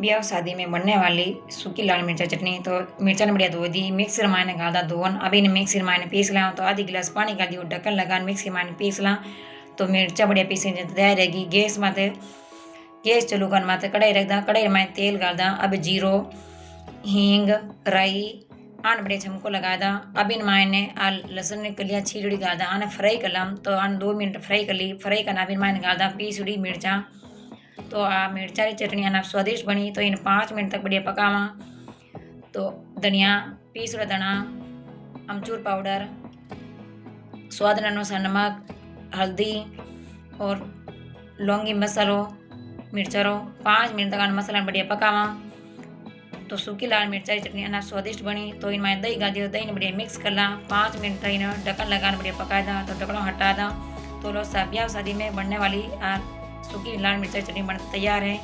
ब्याह शादी में बनने वाली सूखी लाल मिर्चा चटनी। तो मिर्चा ने बढ़िया धो दी, मिक्सर मायने गादा धोन। अभी ने मिक्सर मायने पीस ला। तो आधी गिलास पानी कर दियो, ढक्कन लगा मिक्सर मायने पीस ला। तो मिर्चा बढ़िया पीसी तैयार रहेगी। गैस माथे गैस चालू कर माथे कढ़ाई रख दा। कढ़ाई में तेल डाल दा। अब जीरो हींग राई आन बढ़िया छमको लगा दा। अब इन मायने आ लहसुन ने कलिया छीलड़ी डाल दा। आने फ्राई कर लम। तो आने 2 मिनट फ्राई कर ली। फ्राई करना अब इन मायने डाल दा पीसड़ी मिर्चा। तो आ मिर्चा की चटनी आना स्वादिष्ट बनी। तो इन 5 मिनट तक बढ़िया पकावा। तो धनिया पीसड़ा धना अमचूर पाउडर स्वाद अनुसार नमक हल्दी और लौंगी मसालो मिर्चारो 5 मिनट तक मसाला बढ़िया पकावा। तो सूखी लाल मिर्चा की चटनी अना स्वादिष्ट बनी। तो इनमें दही गा दियो, दही ने बढ़िया मिक्स कर ला। 5 मिनट तक इन्हें ढक्कन लगा बढ़िया पका दा। तो ढक्कन हटा दा। तो ब्याह शादी में बनने वाली सूखी लाल मिर्चा की चटनी बन तैयार है।